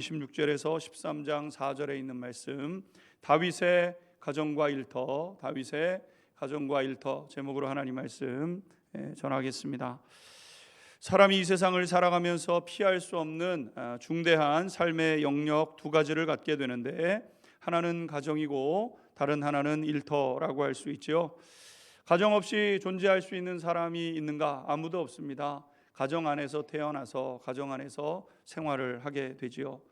26절에서 13장 4절에 있는 말씀, 다윗의 가정과 일터, 다윗의 가정과 일터 제목으로 하나님 말씀 전하겠습니다. 사람이 이 세상을 살아가면서 피할 수 없는 중대한 삶의 영역 두 가지를 갖게 되는데, 하나는 가정이고 다른 하나는 일터라고 할 수 있죠. 가정 없이 존재할 수 있는 사람이 있는가? 아무도 없습니다. 가정 안에서 태어나서 가정 안에서 생활을 하게 되지요.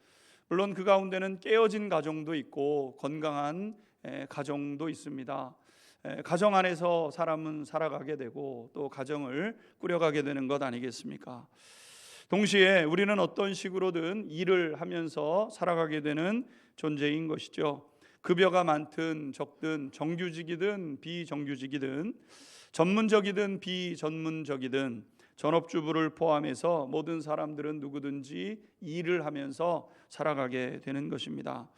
물론 그 가운데는 깨어진 가정도 있고 건강한 가정도 있습니다. 가정 안에서 사람은 살아가게 되고 또 가정을 꾸려가게 되는 것 아니겠습니까? 동시에 우리는 어떤 식으로든 일을 하면서 살아가게 되는 존재인 것이죠. 급여가 많든 적든, 정규직이든 비정규직이든, 전문적이든 비전문적이든, 전업주부를 포함해서 모든 사람들은 누구든지 일을 하면서 살아가게 되는 것입니다.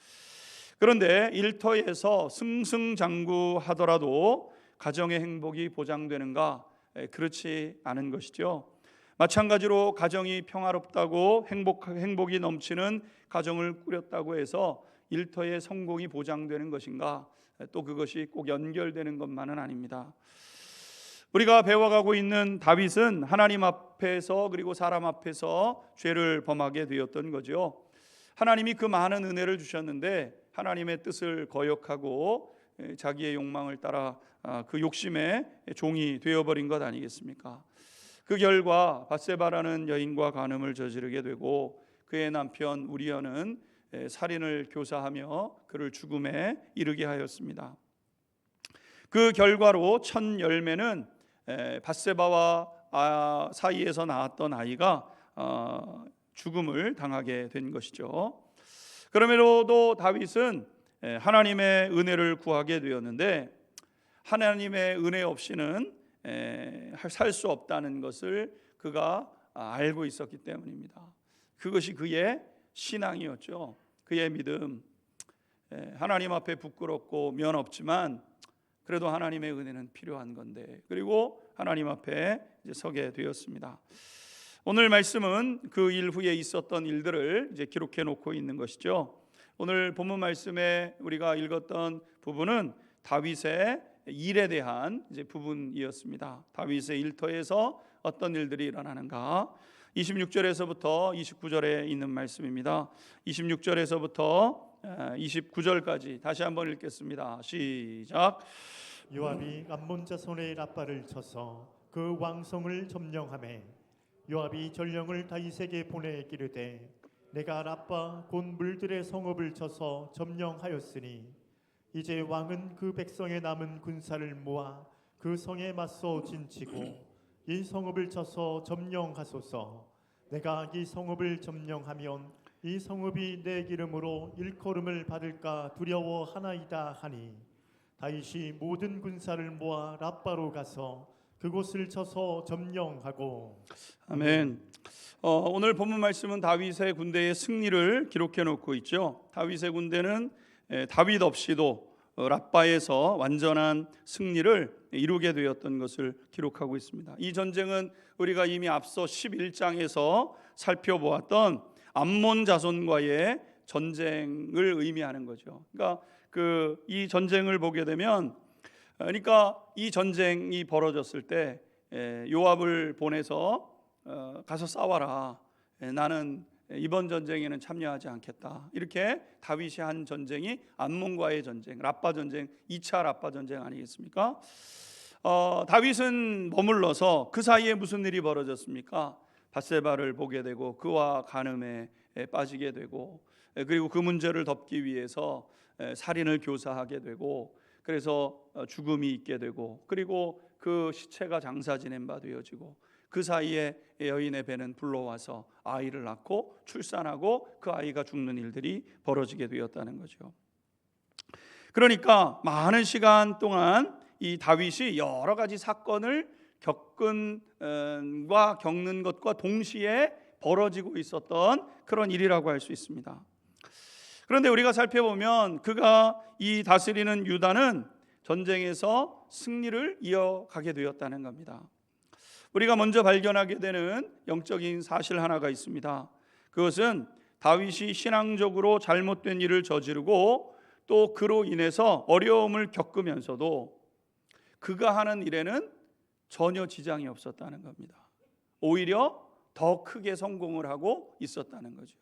그런데 일터에서 승승장구하더라도 가정의 행복이 보장되는가? 그렇지 않은 것이죠. 마찬가지로 가정이 평화롭다고 행복이 넘치는 가정을 꾸렸다고 해서 일터의 성공이 보장되는 것인가? 또 그것이 꼭 연결되는 것만은 아닙니다. 우리가 배워가고 있는 다윗은 하나님 앞에서 그리고 사람 앞에서 죄를 범하게 되었던 거죠. 하나님이 그 많은 은혜를 주셨는데 하나님의 뜻을 거역하고 자기의 욕망을 따라 그 욕심의 종이 되어버린 것 아니겠습니까? 그 결과 밧세바라는 여인과 간음을 저지르게 되고 그의 남편 우리아는 살인을 교사하며 그를 죽음에 이르게 하였습니다. 그 결과로 첫 열매는 밧세바와 사이에서 낳았던 아이가 죽음을 당하게 된 것이죠. 그럼에도 다윗은 하나님의 은혜를 구하게 되었는데 하나님의 은혜 없이는 살 수 없다는 것을 그가 알고 있었기 때문입니다. 그것이 그의 신앙이었죠. 그의 믿음. 하나님 앞에 부끄럽고 면 없지만 그래도 하나님의 은혜는 필요한 건데, 그리고 하나님 앞에 이제 서게 되었습니다. 오늘 말씀은 그 일 후에 있었던 일들을 이제 기록해 놓고 있는 것이죠. 오늘 본문 말씀에 우리가 읽었던 부분은 다윗의 일에 대한 이제 부분이었습니다. 다윗의 일터에서 어떤 일들이 일어나는가? 26절에서부터 29절에 있는 말씀입니다. 26절에서부터 29절까지 다시 한번 읽겠습니다. 시작. 요압이 암몬 자손의 라빠를 쳐서 그 왕성을 점령하매 요압이 전령을 다윗에게 보내 기르되 내가 라빠 곧 물들의 성읍을 쳐서 점령하였으니 이제 왕은 그 백성의 남은 군사를 모아 그 성에 맞서 진치고 이 성읍을 쳐서 점령하소서. 내가 이 성읍을 점령하면 이 성읍이 내 기름으로 일컬음을 받을까 두려워하나이다 하니 다윗이 모든 군사를 모아 라빠로 가서 그곳을 쳐서 점령하고. 아멘. 오늘 본문 말씀은 다윗의 군대의 승리를 기록해 놓고 있죠. 다윗의 군대는 다윗 없이도 라빠에서 완전한 승리를 이루게 되었던 것을 기록하고 있습니다. 이 전쟁은 우리가 이미 앞서 11장에서 살펴보았던 암몬 자손과의 전쟁을 의미하는 거죠. 그러니까 이 전쟁을 보게 되면, 그러니까 이 전쟁이 벌어졌을 때 요압을 보내서 가서 싸워라. 나는 이번 전쟁에는 참여하지 않겠다. 이렇게 다윗이 한 전쟁이 암몬과의 전쟁, 라빠 전쟁, 2차 라빠 전쟁 아니겠습니까? 다윗은 머물러서 그 사이에 무슨 일이 벌어졌습니까? 밧세바를 보게 되고 그와 간음에 빠지게 되고, 그리고 그 문제를 덮기 위해서 살인을 교사하게 되고, 그래서 죽음이 있게 되고, 그리고 그 시체가 장사 지낸 바 되어지고, 그 사이에 여인의 배는 불러와서 아이를 낳고 출산하고 그 아이가 죽는 일들이 벌어지게 되었다는 거죠. 그러니까 많은 시간 동안 이 다윗이 여러 가지 사건을 겪는 것과 동시에 벌어지고 있었던 그런 일이라고 할 수 있습니다. 그런데 우리가 살펴보면 그가 이 다스리는 유다는 전쟁에서 승리를 이어가게 되었다는 겁니다. 우리가 먼저 발견하게 되는 영적인 사실 하나가 있습니다. 그것은 다윗이 신앙적으로 잘못된 일을 저지르고 또 그로 인해서 어려움을 겪으면서도 그가 하는 일에는 전혀 지장이 없었다는 겁니다. 오히려 더 크게 성공을 하고 있었다는 거죠.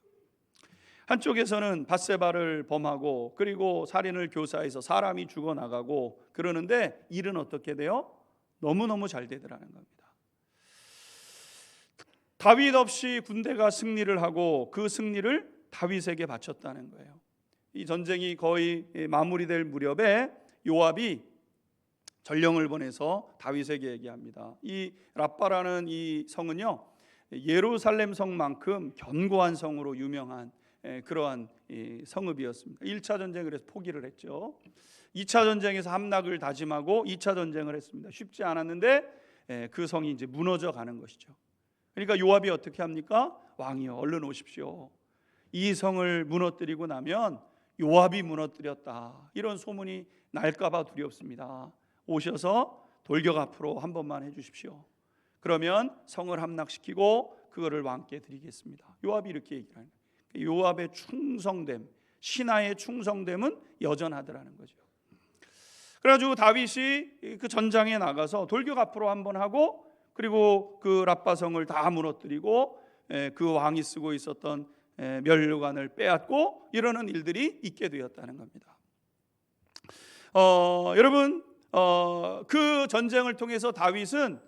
한쪽에서는 밧세바를 범하고 그리고 살인을 교사해서 사람이 죽어나가고 그러는데 일은 어떻게 돼요? 너무너무 잘 되더라는 겁니다. 다윗 없이 군대가 승리를 하고 그 승리를 다윗에게 바쳤다는 거예요. 이 전쟁이 거의 마무리될 무렵에 요압이 전령을 보내서 다윗에게 얘기합니다. 이 랍바라는 이 성은요, 예루살렘 성만큼 견고한 성으로 유명한 그러한 성읍이었습니다. 1차 전쟁을 해서 포기를 했죠. 2차 전쟁에서 함락을 다짐하고 2차 전쟁을 했습니다. 쉽지 않았는데 그 성이 이제 무너져 가는 것이죠. 그러니까 요압이 어떻게 합니까? 왕이여, 얼른 오십시오. 이 성을 무너뜨리고 나면 요압이 무너뜨렸다, 이런 소문이 날까봐 두렵습니다. 오셔서 돌격 앞으로 한 번만 해주십시오. 그러면 성을 함락시키고 그거를 왕께 드리겠습니다. 요압이 이렇게 얘기를 하는 거예요. 요압의 충성됨, 신하의 충성됨은 여전하더라는 거죠. 그래가지고 다윗이 그 전장에 나가서 돌격 앞으로 한번 하고 그리고 그 랍바성을 다 무너뜨리고 그 왕이 쓰고 있었던 면류관을 빼앗고 이러는 일들이 있게 되었다는 겁니다. 여러분, 그 전쟁을 통해서 다윗은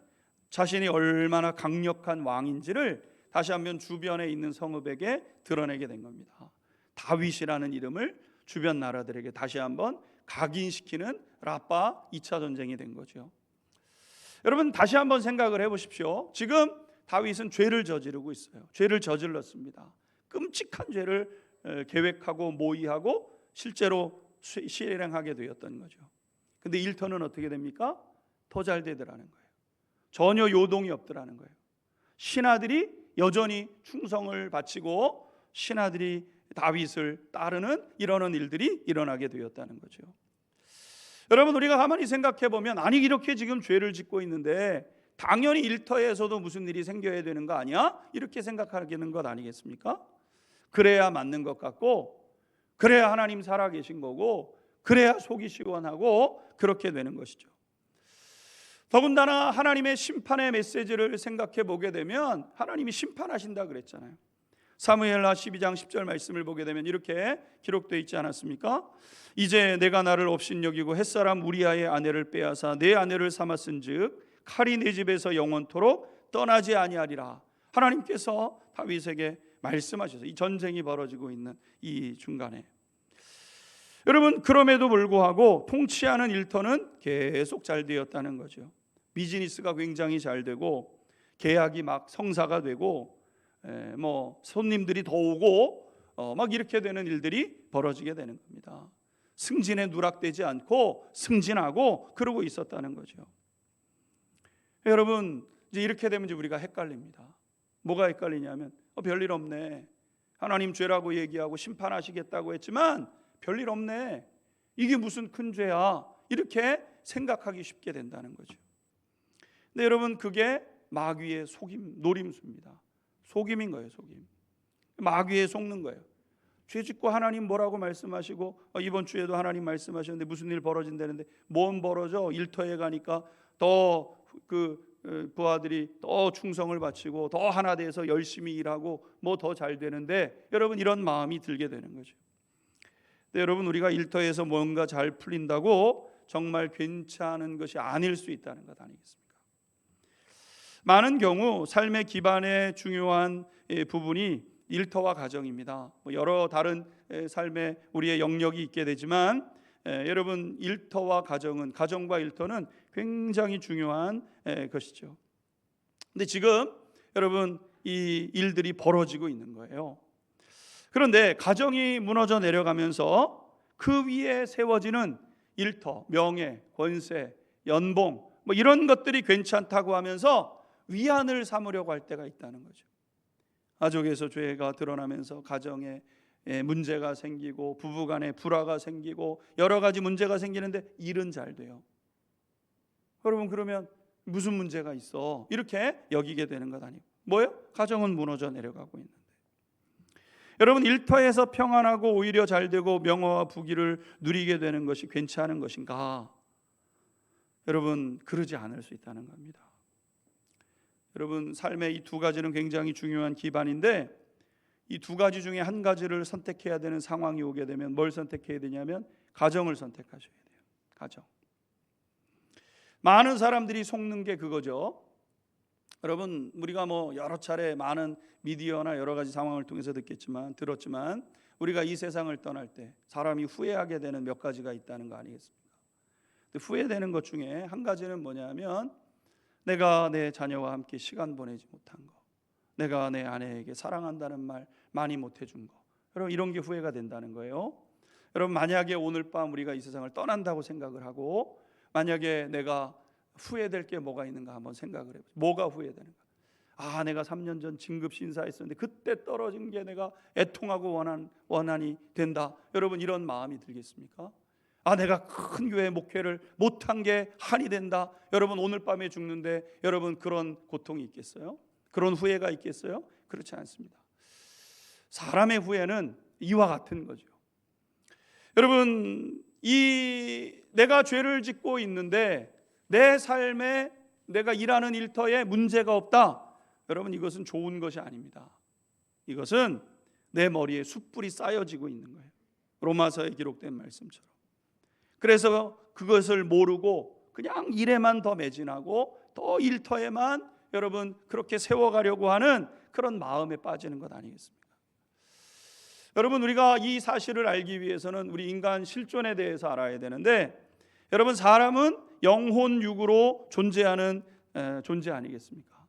자신이 얼마나 강력한 왕인지를 다시 한번 주변에 있는 성읍에게 드러내게 된 겁니다. 다윗이라는 이름을 주변 나라들에게 다시 한번 각인시키는 랍바 2차 전쟁이 된 거죠. 여러분, 다시 한번 생각을 해보십시오. 지금 다윗은 죄를 저지르고 있어요. 죄를 저질렀습니다. 끔찍한 죄를 계획하고 모의하고 실제로 실행하게 되었던 거죠. 근데 일터는 어떻게 됩니까? 더 잘 되더라는 거예요. 전혀 요동이 없더라는 거예요. 신하들이 여전히 충성을 바치고 신하들이 다윗을 따르는 이러는 일들이 일어나게 되었다는 거죠. 여러분, 우리가 가만히 생각해 보면 아니 이렇게 지금 죄를 짓고 있는데 당연히 일터에서도 무슨 일이 생겨야 되는 거 아니야? 이렇게 생각하는 것 아니겠습니까? 그래야 맞는 것 같고 그래야 하나님 살아계신 거고 그래야 속이 시원하고 그렇게 되는 것이죠. 더군다나 하나님의 심판의 메시지를 생각해 보게 되면 하나님이 심판하신다 그랬잖아요. 사무엘하 12장 10절 말씀을 보게 되면 이렇게 기록되어 있지 않았습니까? 이제 내가 나를 업신여기고 햇사람 우리아의 아내를 빼앗아 내 아내를 삼았은즉 칼이 내 집에서 영원토록 떠나지 아니하리라. 하나님께서 다윗에게 말씀하셔서 이 전쟁이 벌어지고 있는 이 중간에 여러분, 그럼에도 불구하고 통치하는 일터는 계속 잘 되었다는 거죠. 비즈니스가 굉장히 잘 되고 계약이 막 성사가 되고 뭐 손님들이 더 오고 막 이렇게 되는 일들이 벌어지게 되는 겁니다. 승진에 누락되지 않고 승진하고 그러고 있었다는 거죠. 여러분, 이제 이렇게 되면 이제 우리가 헷갈립니다. 뭐가 헷갈리냐면 별일 없네. 하나님 죄라고 얘기하고 심판하시겠다고 했지만 별일 없네. 이게 무슨 큰 죄야. 이렇게 생각하기 쉽게 된다는 거죠. 근데 여러분, 그게 마귀의 속임, 노림수입니다. 속임인 거예요, 속임. 마귀에 속는 거예요. 죄 짓고 하나님 뭐라고 말씀하시고 이번 주에도 하나님 말씀하셨는데 무슨 일 벌어진다는데 뭔 벌어져? 일터에 가니까 더 부하들이 더 충성을 바치고 더 하나 돼서 열심히 일하고 뭐 더 잘 되는데 여러분, 이런 마음이 들게 되는 거죠. 근데 여러분, 우리가 일터에서 뭔가 잘 풀린다고 정말 괜찮은 것이 아닐 수 있다는 것 아니겠습니까? 많은 경우 삶의 기반의 중요한 부분이 일터와 가정입니다. 여러 다른 삶의 우리의 영역이 있게 되지만 여러분, 일터와 가정은, 가정과 일터는 굉장히 중요한 것이죠. 근데 지금 여러분, 이 일들이 벌어지고 있는 거예요. 그런데 가정이 무너져 내려가면서 그 위에 세워지는 일터, 명예, 권세, 연봉 뭐 이런 것들이 괜찮다고 하면서 위안을 삼으려고 할 때가 있다는 거죠. 가족에서 죄가 드러나면서 가정에 문제가 생기고 부부간에 불화가 생기고 여러 가지 문제가 생기는데 일은 잘 돼요. 여러분, 그러면 무슨 문제가 있어? 이렇게 여기게 되는 것 아니에요. 뭐예요? 가정은 무너져 내려가고 있는데. 여러분, 일터에서 평안하고 오히려 잘되고 명화와 부귀를 누리게 되는 것이 괜찮은 것인가? 여러분, 그러지 않을 수 있다는 겁니다. 여러분, 삶의 이 두 가지는 굉장히 중요한 기반인데, 이 두 가지 중에 한 가지를 선택해야 되는 상황이 오게 되면 뭘 선택해야 되냐면 가정을 선택하셔야 돼요. 가정. 많은 사람들이 속는 게 그거죠. 여러분, 우리가 여러 차례 많은 미디어나 여러 가지 상황을 통해서 들었지만 우리가 이 세상을 떠날 때 사람이 후회하게 되는 몇 가지가 있다는 거 아니겠습니까? 후회되는 것 중에 한 가지는 뭐냐면 내가 내 자녀와 함께 시간 보내지 못한 거, 내가 내 아내에게 사랑한다는 말 많이 못 해준 거, 여러분, 이런 게 후회가 된다는 거예요. 여러분, 만약에 오늘 밤 우리가 이 세상을 떠난다고 생각을 하고 만약에 내가 후회될 게 뭐가 있는가 한번 생각을 해보세요. 뭐가 후회되는가? 내가 3년 전 진급 신사했었는데 그때 떨어진 게 내가 애통하고 원한이 된다. 여러분, 이런 마음이 들겠습니까? 내가 큰 교회 목회를 못한 게 한이 된다. 여러분, 오늘 밤에 죽는데 여러분, 그런 고통이 있겠어요? 그런 후회가 있겠어요? 그렇지 않습니다. 사람의 후회는 이와 같은 거죠. 여러분, 내가 죄를 짓고 있는데 내 삶에 내가 일하는 일터에 문제가 없다. 여러분, 이것은 좋은 것이 아닙니다. 이것은 내 머리에 숯불이 쌓여지고 있는 거예요. 로마서에 기록된 말씀처럼. 그래서 그것을 모르고 그냥 일에만 더 매진하고 더 일터에만 여러분 그렇게 세워가려고 하는 그런 마음에 빠지는 것 아니겠습니까? 여러분, 우리가 이 사실을 알기 위해서는 우리 인간 실존에 대해서 알아야 되는데, 여러분, 사람은 영혼 육으로 존재하는 존재 아니겠습니까?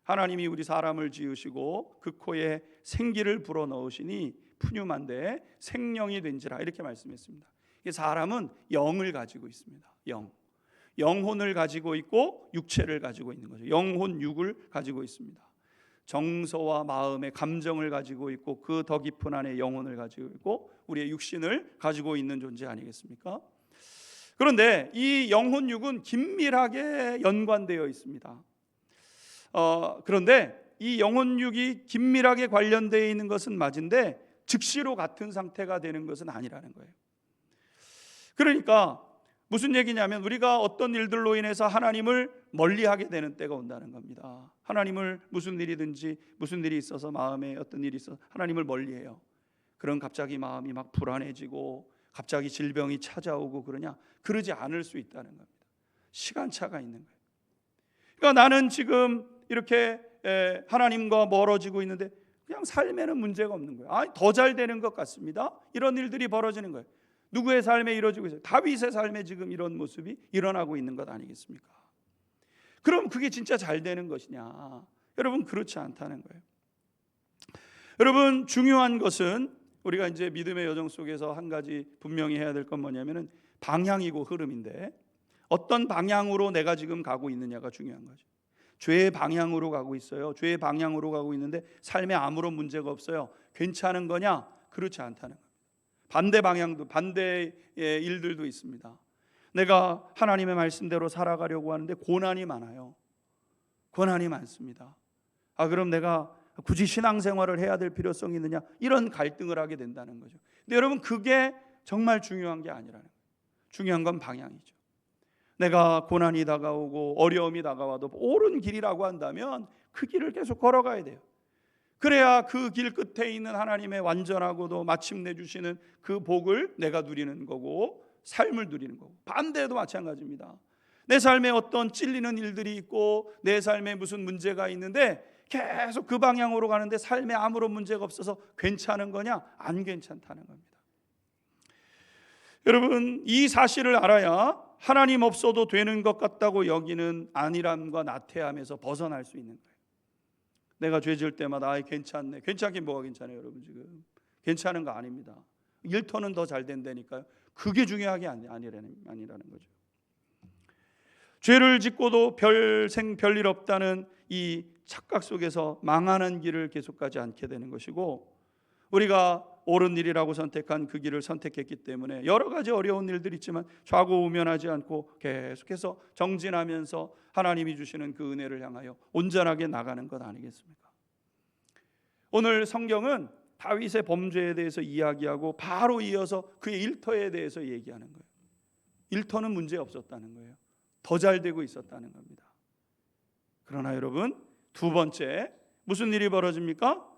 하나님이 우리 사람을 지으시고 그 코에 생기를 불어넣으시니 푸념한데 생령이 된지라, 이렇게 말씀했습니다. 사람은 영을 가지고 있습니다. 영혼을 가지고 있고 육체를 가지고 있는 거죠. 영혼 육을 가지고 있습니다. 정서와 마음의 감정을 가지고 있고 그 더 깊은 안에 영혼을 가지고 있고 우리의 육신을 가지고 있는 존재 아니겠습니까? 그런데 이 영혼 육은 긴밀하게 연관되어 있습니다. 그런데 이 영혼 육이 긴밀하게 관련되어 있는 것은 맞은데 즉시로 같은 상태가 되는 것은 아니라는 거예요. 그러니까 무슨 얘기냐면 우리가 어떤 일들로 인해서 하나님을 멀리하게 되는 때가 온다는 겁니다. 하나님을 무슨 일이든지 무슨 일이 있어서 마음에 어떤 일이 있어서 하나님을 멀리해요. 그럼 갑자기 마음이 막 불안해지고 갑자기 질병이 찾아오고 그러지 않을 수 있다는 겁니다. 시간차가 있는 거예요. 그러니까 나는 지금 이렇게 하나님과 멀어지고 있는데 그냥 삶에는 문제가 없는 거예요. 더 잘 되는 것 같습니다. 이런 일들이 벌어지는 거예요. 누구의 삶에 이루어지고 있어요? 다윗의 삶에 지금 이런 모습이 일어나고 있는 것 아니겠습니까? 그럼 그게 진짜 잘 되는 것이냐? 여러분, 그렇지 않다는 거예요. 여러분, 중요한 것은 우리가 이제 믿음의 여정 속에서 한 가지 분명히 해야 될 건 뭐냐면은 방향이고 흐름인데, 어떤 방향으로 내가 지금 가고 있느냐가 중요한 거죠. 죄의 방향으로 가고 있어요. 죄의 방향으로 가고 있는데 삶에 아무런 문제가 없어요. 괜찮은 거냐? 그렇지 않다는 겁니다. 반대 방향도, 반대의 일들도 있습니다. 내가 하나님의 말씀대로 살아가려고 하는데 고난이 많아요. 고난이 많습니다. 그럼 내가 굳이 신앙생활을 해야 될 필요성이 있느냐? 이런 갈등을 하게 된다는 거죠. 근데 여러분, 그게 정말 중요한 게 아니라는 거예요. 중요한 건 방향이죠. 내가 고난이 다가오고 어려움이 다가와도 옳은 길이라고 한다면 그 길을 계속 걸어가야 돼요. 그래야 그 길 끝에 있는 하나님의 완전하고도 마침내 주시는 그 복을 내가 누리는 거고 삶을 누리는 거고, 반대도 마찬가지입니다. 내 삶에 어떤 찔리는 일들이 있고 내 삶에 무슨 문제가 있는데 계속 그 방향으로 가는데 삶에 아무런 문제가 없어서 괜찮은 거냐? 안 괜찮다는 겁니다. 여러분, 이 사실을 알아야 하나님 없어도 되는 것 같다고 여기는 안일함과 나태함에서 벗어날 수 있는 거예요. 내가 죄 지을 때마다 괜찮네. 괜찮긴 뭐가 괜찮아요, 여러분. 지금 괜찮은 거 아닙니다. 일터는 더 잘 된다니까요. 그게 중요한 게 아니라는 거죠. 죄를 짓고도 별일 없다는 이 착각 속에서 망하는 길을 계속 가지 않게 되는 것이고, 우리가 옳은 일이라고 선택한 그 길을 선택했기 때문에 여러 가지 어려운 일들이 있지만 좌고우면하지 않고 계속해서 정진하면서 하나님이 주시는 그 은혜를 향하여 온전하게 나가는 것 아니겠습니까? 오늘 성경은 다윗의 범죄에 대해서 이야기하고 바로 이어서 그의 일터에 대해서 얘기하는 거예요. 일터는 문제 없었다는 거예요. 더 잘 되고 있었다는 겁니다. 그러나 여러분, 두 번째 무슨 일이 벌어집니까?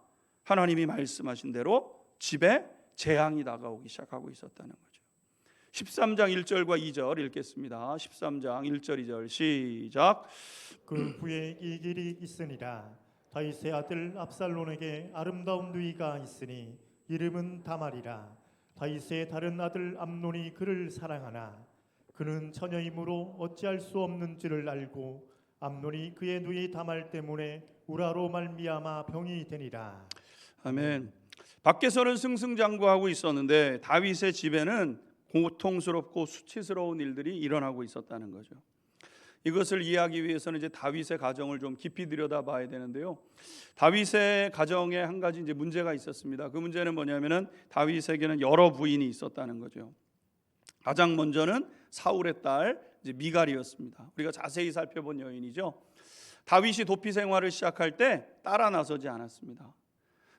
하나님이 말씀하신 대로 집에 재앙이 다가오기 시작하고 있었다는 거죠. 13장 1절과 2절 읽겠습니다. 13장 1절 2절 시작. 그 후에 이 길이 있으니라. 다윗의 아들 압살론에게 아름다운 누이가 있으니 이름은 다말이라. 다윗의 다른 아들 암논이 그를 사랑하나 그는 처녀이므로 어찌할 수 없는 줄을 알고 암논이 그의 누이 다말 때문에 우라로 말미암아 병이 되니라. 아멘. 밖에서는 승승장구하고 있었는데 다윗의 집에는 고통스럽고 수치스러운 일들이 일어나고 있었다는 거죠. 이것을 이해하기 위해서는 이제 다윗의 가정을 좀 깊이 들여다봐야 되는데요. 다윗의 가정에 한 가지 이제 문제가 있었습니다. 그 문제는 뭐냐면은 다윗에게는 여러 부인이 있었다는 거죠. 가장 먼저는 사울의 딸 이제 미갈이었습니다. 우리가 자세히 살펴본 여인이죠. 다윗이 도피 생활을 시작할 때 따라 나서지 않았습니다.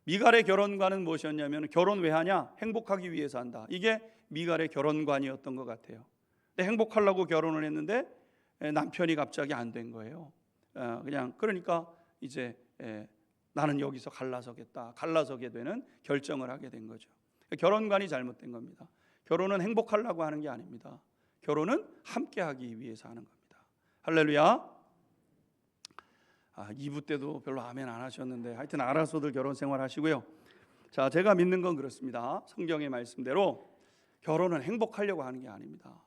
미갈의 결혼관은 무엇이었냐면 결혼 왜 하냐? 행복하기 위해서 한다. 이게 미갈의 결혼관이었던 것 같아요. 근데 행복하려고 결혼을 했는데 남편이 갑자기 안 된 거예요. 그냥 그러니까 이제 나는 여기서 갈라서게 되는 결정을 하게 된 거죠. 결혼관이 잘못된 겁니다. 결혼은 행복하려고 하는 게 아닙니다. 결혼은 함께하기 위해서 하는 겁니다. 할렐루야. 2부 때도 별로 아멘 안 하셨는데 하여튼 알아서들 결혼 생활 하시고요. 자, 제가 믿는 건 그렇습니다. 성경의 말씀대로 결혼은 행복하려고 하는 게 아닙니다.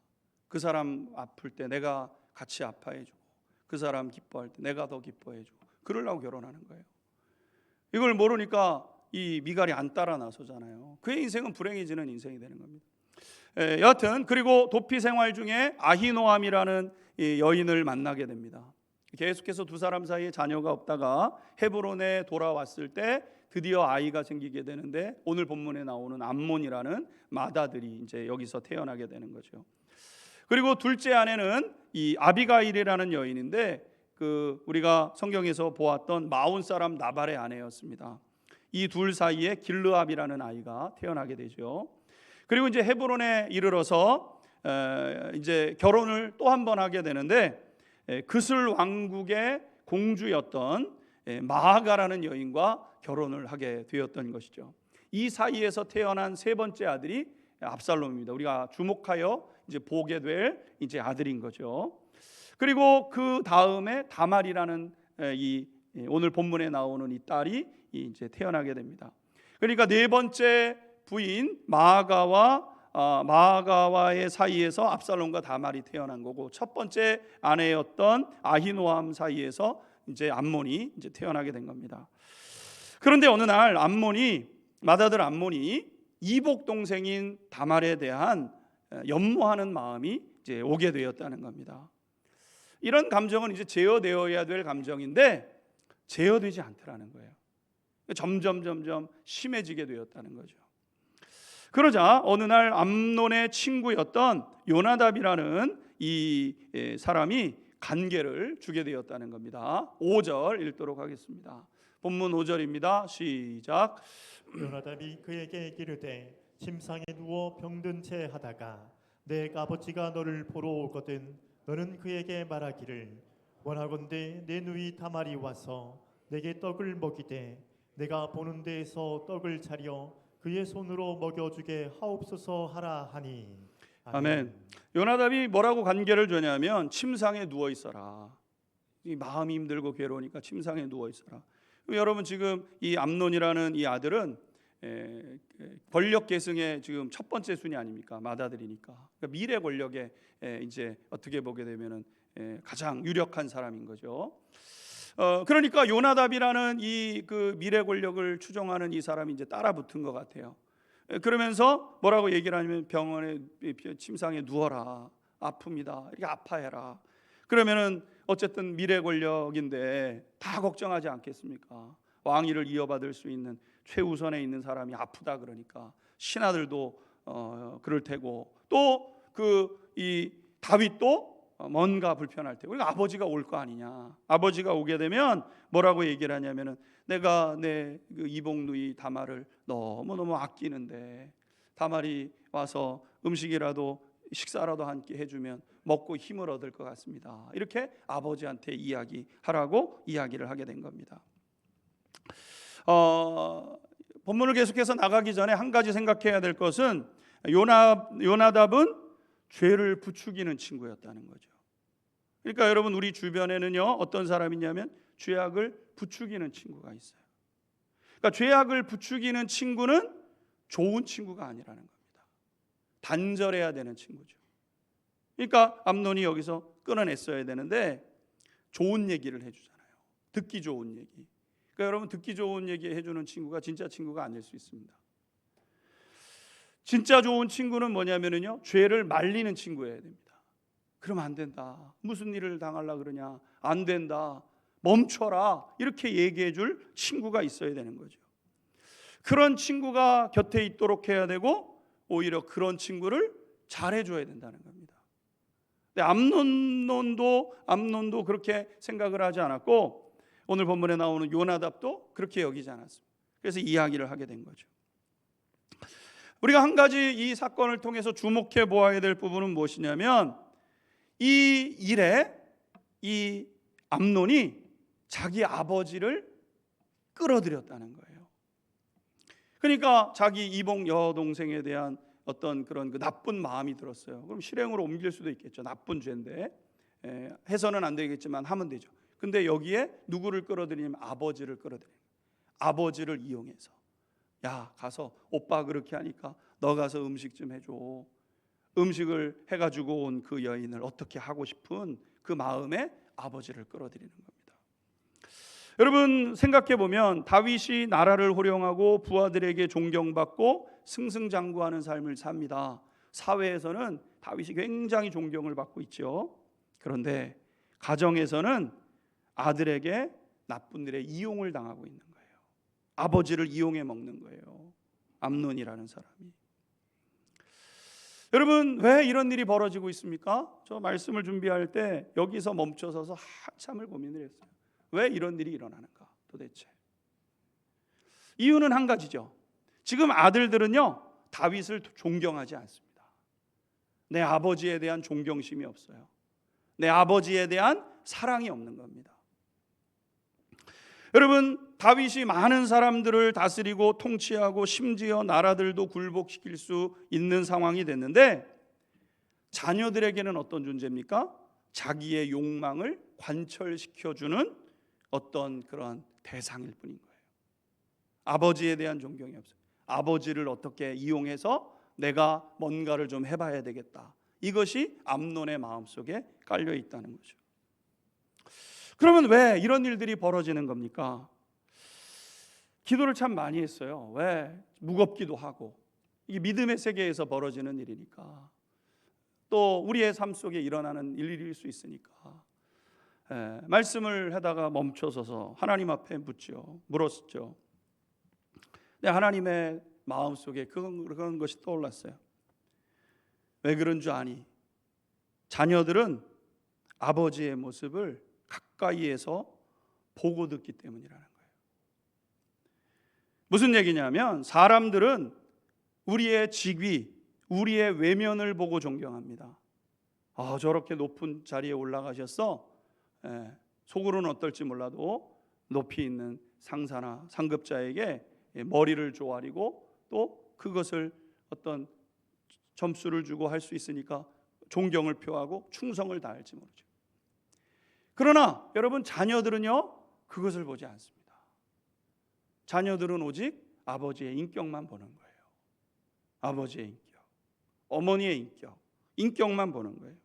그 사람 아플 때 내가 같이 아파해주고 그 사람 기뻐할 때 내가 더 기뻐해주고 그러려고 결혼하는 거예요. 이걸 모르니까 이 미갈이 안 따라 나서잖아요. 그의 인생은 불행해지는 인생이 되는 겁니다. 여하튼 그리고 도피 생활 중에 아히노암이라는 여인을 만나게 됩니다. 계속해서 두 사람 사이에 자녀가 없다가 헤브론에 돌아왔을 때 드디어 아이가 생기게 되는데 오늘 본문에 나오는 암몬이라는 맏아들이 이제 여기서 태어나게 되는 거죠. 그리고 둘째 아내는 이 아비가일이라는 여인인데 그 우리가 성경에서 보았던 마온 사람 나발의 아내였습니다. 이 둘 사이에 길르압이라는 아이가 태어나게 되죠. 그리고 이제 헤브론에 이르러서 이제 결혼을 또 한 번 하게 되는데 그슬 왕국의 공주였던 마아가라는 여인과 결혼을 하게 되었던 것이죠. 이 사이에서 태어난 세 번째 아들이 압살롬입니다. 우리가 주목하여 이제 보게 될 이제 아들인 거죠. 그리고 그 다음에 다말이라는 이 오늘 본문에 나오는 이 딸이 이제 태어나게 됩니다. 그러니까 네 번째 부인 마아가와의 사이에서 압살롬과 다말이 태어난 거고 첫 번째 아내였던 아히노암 사이에서 이제 암몬이 이제 태어나게 된 겁니다. 그런데 어느 날 맏아들 암몬이 이복 동생인 다말에 대한 연모하는 마음이 이제 오게 되었다는 겁니다. 이런 감정은 이제 제어되어야 될 감정인데 제어되지 않더라는 거예요. 점점 심해지게 되었다는 거죠. 그러자 어느 날 암논의 친구였던 요나답이라는 이 사람이 간계를 주게 되었다는 겁니다. 5절 읽도록 하겠습니다. 본문 5절입니다. 시작. 요나답이 그에게 이르되 침상에 누워 병든 채 하다가 내 아버지가 너를 보러 오거든 너는 그에게 말하기를 원하건대 내 누이 다말이 와서 내게 떡을 먹이되 내가 보는 데에서 떡을 차려 그의 손으로 먹여주게 하옵소서 하라 하니. 아멘. 요나답이 뭐라고 간계를 주냐면 침상에 누워 있어라. 이 마음이 힘들고 괴로우니까 침상에 누워 있어라. 여러분 지금 이 암논이라는 이 아들은 권력 계승의 지금 첫 번째 순위 아닙니까? 맏아들이니까. 그러니까 미래 권력에 이제 어떻게 보게 되면은 가장 유력한 사람인 거죠. 그러니까 요나답이라는 이 그 미래 권력을 추종하는 이 사람이 이제 따라 붙은 것 같아요. 그러면서 뭐라고 얘기를 하냐면 병원에 침상에 누워라. 아픕니다. 이렇게 아파해라. 그러면은 어쨌든 미래 권력인데 다 걱정하지 않겠습니까? 왕위를 이어받을 수 있는 최우선에 있는 사람이 아프다 그러니까 신하들도 그럴 테고 또 그 이 다윗도 뭔가 불편할 때 우리가 아버지가 올 거 아니냐. 아버지가 오게 되면 뭐라고 얘기를 하냐면은 내가 내 그 이복 누이 다말을 너무너무 아끼는데 다말이 와서 음식이라도 식사라도 함께 해주면 먹고 힘을 얻을 것 같습니다. 이렇게 아버지한테 이야기하라고 이야기를 하게 된 겁니다. 본문을 계속해서 나가기 전에 한 가지 생각해야 될 것은 요나답은 죄를 부추기는 친구였다는 거죠. 그러니까 여러분 우리 주변에는요 어떤 사람이 있냐면 죄악을 부추기는 친구가 있어요. 그러니까 죄악을 부추기는 친구는 좋은 친구가 아니라는 겁니다. 단절해야 되는 친구죠. 그러니까 암논이 여기서 끊어냈어야 되는데 좋은 얘기를 해주잖아요. 듣기 좋은 얘기. 그러니까 여러분 듣기 좋은 얘기 해주는 친구가 진짜 친구가 아닐 수 있습니다. 진짜 좋은 친구는 뭐냐면요 죄를 말리는 친구여야 됩니다. 그러면 안 된다. 무슨 일을 당하려고 그러냐. 안 된다. 멈춰라. 이렇게 얘기해 줄 친구가 있어야 되는 거죠. 그런 친구가 곁에 있도록 해야 되고 오히려 그런 친구를 잘해줘야 된다는 겁니다. 근데 암논도 그렇게 생각을 하지 않았고 오늘 본문에 나오는 요나답도 그렇게 여기지 않았습니다. 그래서 이야기를 하게 된 거죠. 우리가 한 가지 이 사건을 통해서 주목해 보아야 될 부분은 무엇이냐면 이 일에 이 암논이 자기 아버지를 끌어들였다는 거예요. 그러니까 자기 이복 여동생에 대한 어떤 그런 그 나쁜 마음이 들었어요. 그럼 실행으로 옮길 수도 있겠죠. 나쁜 죄인데 해서는 안 되겠지만 하면 되죠. 근데 여기에 누구를 끌어들이냐면 아버지를 끌어들여요. 아버지를 이용해서 야 가서 오빠 그렇게 하니까 너 가서 음식 좀 해줘. 음식을 해가지고 온 그 여인을 어떻게 하고 싶은 그 마음에 아버지를 끌어들이는 겁니다. 여러분 생각해 보면 다윗이 나라를 호령하고 부하들에게 존경받고 승승장구하는 삶을 삽니다. 사회에서는 다윗이 굉장히 존경을 받고 있죠. 그런데 가정에서는 아들에게 나쁜 일에 이용을 당하고 있는 거예요. 아버지를 이용해 먹는 거예요. 암논이라는 사람이. 여러분 왜 이런 일이 벌어지고 있습니까? 저 말씀을 준비할 때 여기서 멈춰서서 한참을 고민을 했어요. 왜 이런 일이 일어나는가 도대체? 이유는 한 가지죠. 지금 아들들은요 다윗을 존경하지 않습니다. 내 아버지에 대한 존경심이 없어요. 내 아버지에 대한 사랑이 없는 겁니다. 여러분 다윗이 많은 사람들을 다스리고 통치하고 심지어 나라들도 굴복시킬 수 있는 상황이 됐는데 자녀들에게는 어떤 존재입니까? 자기의 욕망을 관철시켜주는 어떤 그런 대상일 뿐인 거예요. 아버지에 대한 존경이 없어요. 아버지를 어떻게 이용해서 내가 뭔가를 좀 해봐야 되겠다. 이것이 암논의 마음속에 깔려 있다는 거죠. 그러면 왜 이런 일들이 벌어지는 겁니까? 기도를 참 많이 했어요. 왜? 무겁기도 하고 이게 믿음의 세계에서 벌어지는 일이니까 또 우리의 삶 속에 일어나는 일일 수 있으니까 말씀을 하다가 멈춰서서 하나님 앞에 물었죠. 근데 하나님의 마음속에 그런 것이 떠올랐어요. 왜 그런 줄 아니? 자녀들은 아버지의 모습을 가까이에서 보고 듣기 때문이라는 거예요. 무슨 얘기냐면 사람들은 우리의 직위, 우리의 외면을 보고 존경합니다. 저렇게 높은 자리에 올라가셨어? 속으로는 어떨지 몰라도 높이 있는 상사나 상급자에게 머리를 조아리고 또 그것을 어떤 점수를 주고 할 수 있으니까 존경을 표하고 충성을 다할지 모르죠. 그러나 여러분 자녀들은요 그것을 보지 않습니다. 자녀들은 오직 아버지의 인격만 보는 거예요. 아버지의 인격, 어머니의 인격만 보는 거예요.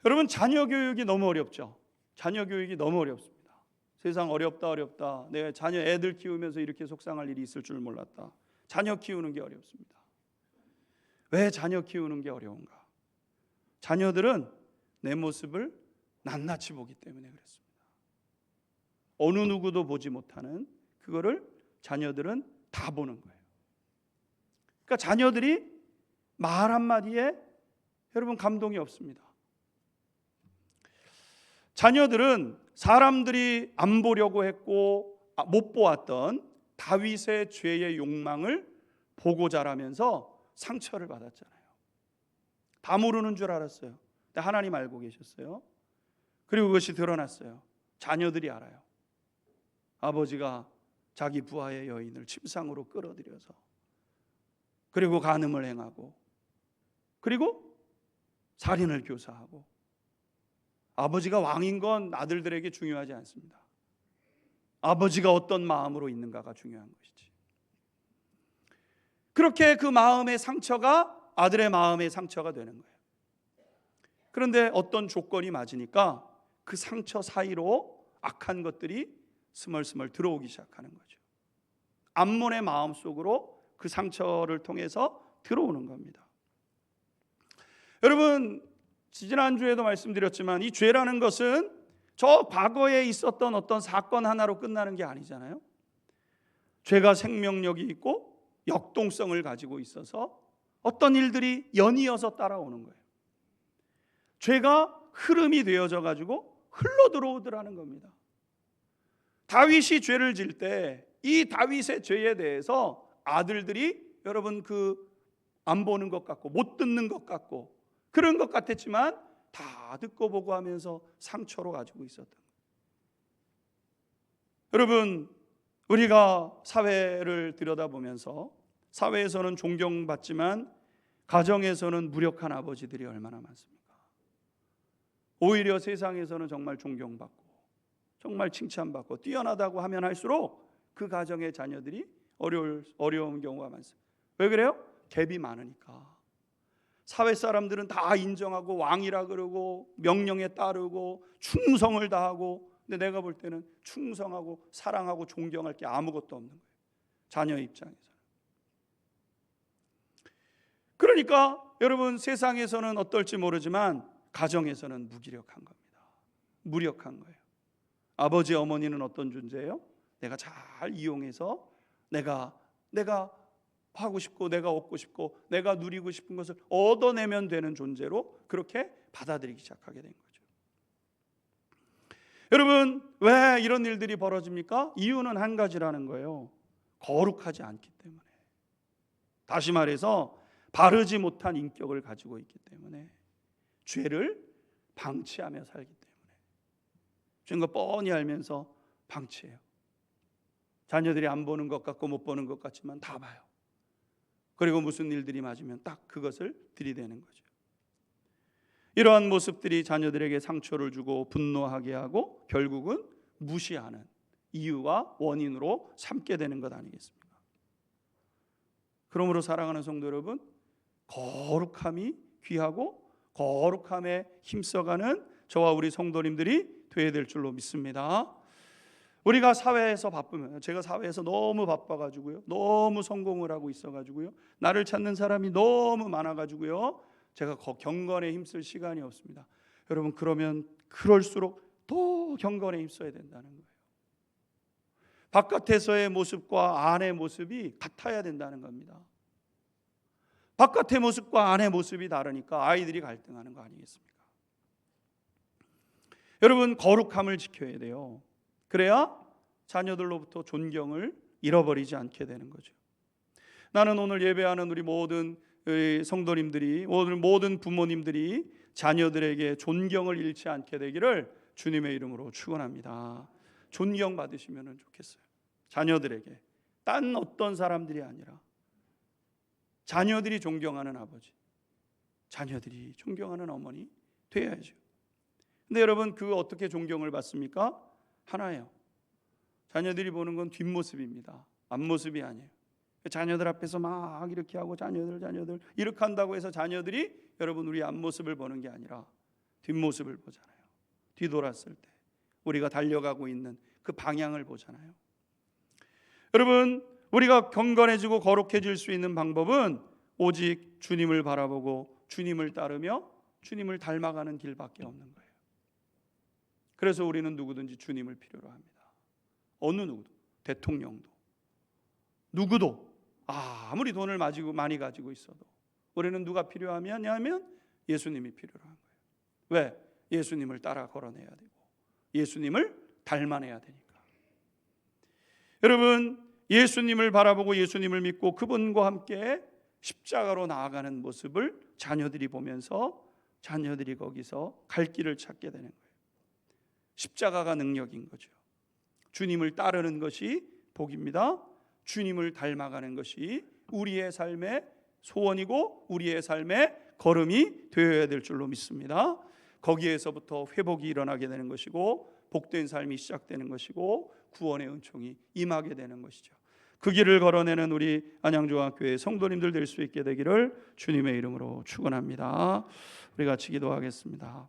여러분 자녀 교육이 너무 어렵죠. 자녀 교육이 너무 어렵습니다. 세상 어렵다. 내가 자녀 애들 키우면서 이렇게 속상할 일이 있을 줄 몰랐다. 자녀 키우는 게 어렵습니다. 왜 자녀 키우는 게 어려운가? 자녀들은 내 모습을 낱낱이 보기 때문에 그렇습니다. 어느 누구도 보지 못하는 그거를 자녀들은 다 보는 거예요. 그러니까 자녀들이 말 한마디에 여러분 감동이 없습니다. 자녀들은 사람들이 안 보려고 했고 못 보았던 다윗의 죄의 욕망을 보고 자라면서 상처를 받았잖아요. 다 모르는 줄 알았어요. 근데 하나님 알고 계셨어요. 그리고 그것이 드러났어요. 자녀들이 알아요. 아버지가 자기 부하의 여인을 침상으로 끌어들여서 그리고 간음을 행하고 그리고 살인을 교사하고. 아버지가 왕인 건 아들들에게 중요하지 않습니다. 아버지가 어떤 마음으로 있는가가 중요한 것이지. 그렇게 그 마음의 상처가 아들의 마음의 상처가 되는 거예요. 그런데 어떤 조건이 맞으니까 그 상처 사이로 악한 것들이 스멀스멀 들어오기 시작하는 거죠. 암몬의 마음 속으로 그 상처를 통해서 들어오는 겁니다. 여러분, 지난주에도 말씀드렸지만 이 죄라는 것은 저 과거에 있었던 어떤 사건 하나로 끝나는 게 아니잖아요. 죄가 생명력이 있고 역동성을 가지고 있어서 어떤 일들이 연이어서 따라오는 거예요. 죄가 흐름이 되어져 가지고 흘러 들어오더라는 겁니다. 다윗이 죄를 질 때 이 다윗의 죄에 대해서 아들들이 여러분 안 보는 것 같고 못 듣는 것 같고 그런 것 같았지만 다 듣고 보고 하면서 상처로 가지고 있었던 거예요. 여러분, 우리가 사회를 들여다보면서 사회에서는 존경받지만 가정에서는 무력한 아버지들이 얼마나 많습니까? 오히려 세상에서는 정말 존경받고 정말 칭찬받고 뛰어나다고 하면 할수록 그 가정의 자녀들이 어려운 경우가 많습니다. 왜 그래요? 갭이 많으니까. 사회 사람들은 다 인정하고 왕이라 그러고 명령에 따르고 충성을 다하고, 근데 내가 볼 때는 충성하고 사랑하고 존경할 게 아무것도 없는 거예요, 자녀 입장에서는. 그러니까 여러분, 세상에서는 어떨지 모르지만 가정에서는 무기력한 겁니다. 무력한 거예요. 아버지 어머니는 어떤 존재예요? 내가 잘 이용해서 내가 하고 싶고 내가 얻고 싶고 내가 누리고 싶은 것을 얻어내면 되는 존재로 그렇게 받아들이기 시작하게 된 거죠. 여러분, 왜 이런 일들이 벌어집니까? 이유는 한 가지라는 거예요. 거룩하지 않기 때문에. 다시 말해서 바르지 못한 인격을 가지고 있기 때문에, 죄를 방치하며 살기 때문에. 죄인 거 뻔히 알면서 방치해요. 자녀들이 안 보는 것 같고 못 보는 것 같지만 다 봐요. 그리고 무슨 일들이 맞으면 딱 그것을 들이대는 거죠. 이러한 모습들이 자녀들에게 상처를 주고 분노하게 하고 결국은 무시하는 이유와 원인으로 삼게 되는 것 아니겠습니까? 그러므로 사랑하는 성도 여러분, 거룩함이 귀하고 거룩함에 힘써가는 저와 우리 성도님들이 되어야 될 줄로 믿습니다. 우리가 사회에서 바쁘면, 제가 사회에서 너무 바빠가지고요, 너무 성공을 하고 있어가지고요, 나를 찾는 사람이 너무 많아가지고요, 제가 경건에 힘쓸 시간이 없습니다. 여러분, 그러면 그럴수록 더 경건에 힘써야 된다는 거예요. 바깥에서의 모습과 안의 모습이 같아야 된다는 겁니다. 바깥의 모습과 안의 모습이 다르니까 아이들이 갈등하는 거 아니겠습니까? 여러분, 거룩함을 지켜야 돼요. 그래야 자녀들로부터 존경을 잃어버리지 않게 되는 거죠. 나는 오늘 예배하는 우리 모든 성도님들이, 오늘 모든 부모님들이 자녀들에게 존경을 잃지 않게 되기를 주님의 이름으로 축원합니다. 존경받으시면 좋겠어요. 자녀들에게, 딴 어떤 사람들이 아니라 자녀들이 존경하는 아버지, 자녀들이 존경하는 어머니 되어야죠. 근데 여러분, 그 어떻게 존경을 받습니까? 하나예요. 자녀들이 보는 건 뒷모습입니다. 앞모습이 아니에요. 자녀들 앞에서 막 이렇게 하고 자녀들 이렇게 한다고 해서 자녀들이 여러분 우리 앞모습을 보는 게 아니라 뒷모습을 보잖아요. 뒤돌았을 때 우리가 달려가고 있는 그 방향을 보잖아요. 여러분, 우리가 경건해지고 거룩해질 수 있는 방법은 오직 주님을 바라보고 주님을 따르며 주님을 닮아가는 길밖에 없는 거예요. 그래서 우리는 누구든지 주님을 필요로 합니다. 어느 누구도, 대통령도, 누구도, 아무리 돈을 많이 가지고 있어도 우리는 누가 필요하면 예수님이 필요로 한 거예요. 왜? 예수님을 따라 걸어내야 되고 예수님을 닮아내야 되니까. 여러분, 예수님을 바라보고 예수님을 믿고 그분과 함께 십자가로 나아가는 모습을 자녀들이 보면서 자녀들이 거기서 갈 길을 찾게 되는 거예요. 십자가가 능력인 거죠. 주님을 따르는 것이 복입니다. 주님을 닮아가는 것이 우리의 삶의 소원이고 우리의 삶의 걸음이 되어야 될 줄로 믿습니다. 거기에서부터 회복이 일어나게 되는 것이고 복된 삶이 시작되는 것이고 구원의 은총이 임하게 되는 것이죠. 그 길을 걸어내는 우리 안양중학교의 성도님들 될 수 있게 되기를 주님의 이름으로 축원합니다. 우리 같이 기도하겠습니다.